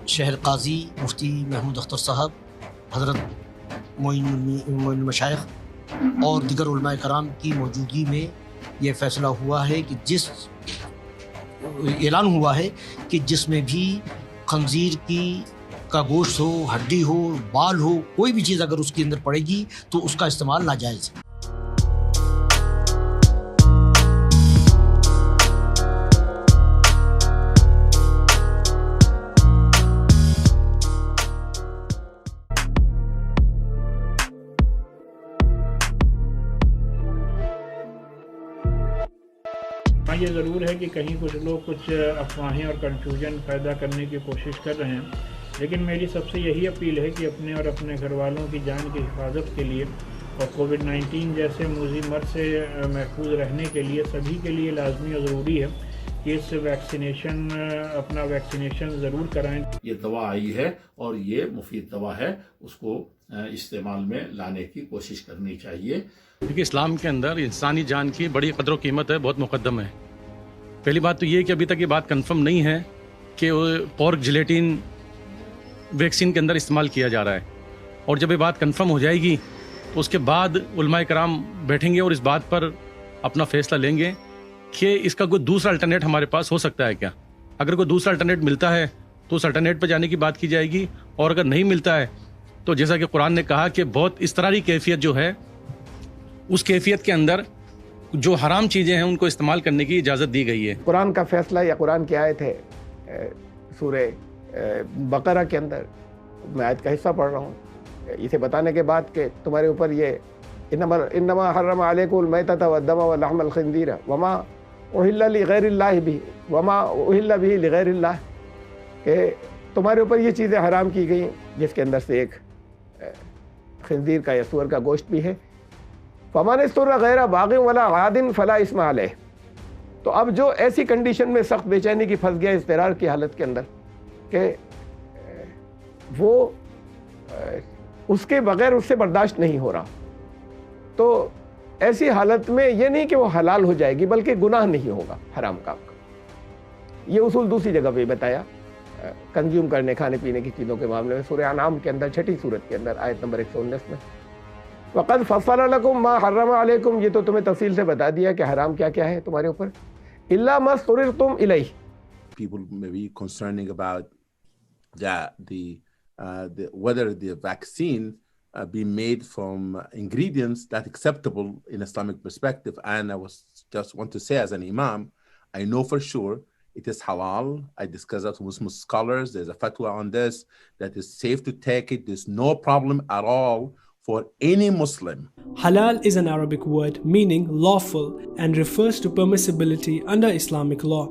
شہر قاضی مفتی محمود اختر صاحب، حضرت معین المشائخ اور دیگر علماء کرام کی موجودگی میں یہ فیصلہ ہوا ہے کہ اعلان ہوا ہے کہ جس میں بھی خنزیر کا گوشت ہو، ہڈی ہو، بال ہو، کوئی بھی چیز اگر اس کے اندر پڑے گی تو اس کا استعمال ناجائز ہے۔ ہاں یہ ضرور ہے کہ کہیں کچھ لوگ کچھ افواہیں اور کنفیوژن پیدا کرنے کی کوشش کر رہے ہیں، لیکن میری سب سے یہی اپیل ہے کہ اپنے اور اپنے گھر والوں کی جان کی حفاظت کے لیے اور کووڈ-19 جیسے موذی مرض سے محفوظ رہنے کے لیے سبھی کے لیے لازمی اور ضروری ہے کہ اس اپنا ویکسینیشن ضرور کرائیں۔ یہ دوا آئی ہے اور یہ مفید دوا ہے، اس کو استعمال میں لانے کی کوشش کرنی چاہیے۔ دیکھیے اسلام کے اندر انسانی جان کی بڑی قدر و قیمت ہے، بہت مقدم ہے۔ پہلی بات تو یہ کہ ابھی تک یہ بات کنفرم نہیں ہے کہ پورک جیلیٹن ویکسین کے اندر استعمال کیا جا رہا ہے، اور جب یہ بات کنفرم ہو جائے گی تو اس کے بعد علماء کرام بیٹھیں گے اور اس بات پر اپنا فیصلہ لیں گے کہ اس کا کوئی دوسرا الٹرنیٹ ہمارے پاس ہو سکتا ہے کیا۔ اگر کوئی دوسرا الٹرنیٹ ملتا ہے تو اس الٹرنیٹ پہ جانے کی بات کی جائے گی، اور اگر نہیں ملتا ہے تو جیسا کہ قرآن نے کہا کہ بہت اضطراری کیفیت جو ہے اس کیفیت کے اندر جو حرام چیزیں ہیں ان کو استعمال کرنے کی اجازت دی گئی ہے۔ قرآن کا فیصلہ یا قرآن کی آیت ہے سورہ بقرہ کے اندر، میں آیت کا حصہ پڑھ رہا ہوں، اسے بتانے کے بعد کہ تمہارے اوپر یہ انما حرم علیکم المیتۃ والدم ولحم الخنزیر وما اہل لغیر اللہ بھی وما اہل بھی لغیر اللہ، کہ تمہارے اوپر یہ چیزیں حرام کی گئیں جس کے اندر سے ایک خنزیر کا یا سور کا گوشت بھی ہے۔ فمن اضطر غیر باغ ولا عاد فلا اثم علیہ۔ تو اب جو ایسی کنڈیشن میں سخت بے چینی کی پھنس گیا اضطرار کی حالت کے اندر کہ وہ اس کے بغیر اس سے برداشت نہیں ہو رہا، تو ایسی حالت میں یہ نہیں کہ وہ حلال ہو جائے گی بلکہ گناہ نہیں ہوگا حرام کام کا۔ یہ اصول دوسری جگہ پہ بتایا کنزیوم کرنے کھانے پینے کی چیزوں کے معاملے میں، سورہ انعام کے اندر 6 سورت کے اندر آیت نمبر 119 میں وَقَدْ فَصَّلَ لَكُمْ مَا حَرَّمَ عَلَيْكُمْ، یہ تو تمہیں تفصیل سے بتا دیا کہ حرام کیا کیا ہے تمہارے اوپر، إِلَّا مَا اضْطُرِرْتُمْ إِلَيْهِ۔ People may be concerning about whether the vaccine be made from ingredients that acceptable in Islamic perspective. And I just want to say as an imam, I know for sure it is halal. I discussed that with Muslim scholars. There's a fatwa on this that is safe to take it. There's no problem at all for any Muslim. Halal is an Arabic word meaning lawful and refers to permissibility under Islamic law.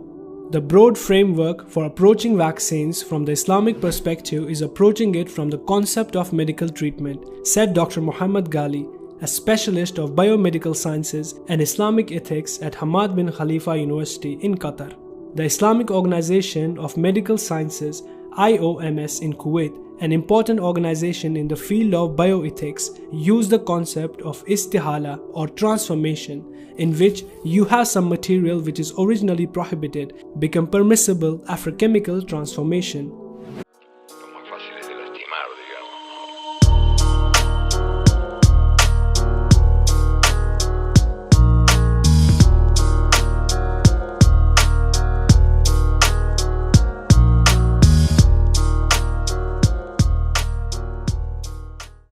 The broad framework for approaching vaccines from the Islamic perspective is approaching it from the concept of medical treatment, said Dr. Muhammad Ghali, a specialist of biomedical sciences and Islamic ethics at Hamad bin Khalifa University in Qatar. The Islamic Organization of Medical Sciences, IOMS in Kuwait, an important organization in the field of bioethics, use the concept of istihala or transformation, in which you have some material which is originally prohibited become permissible after chemical transformation.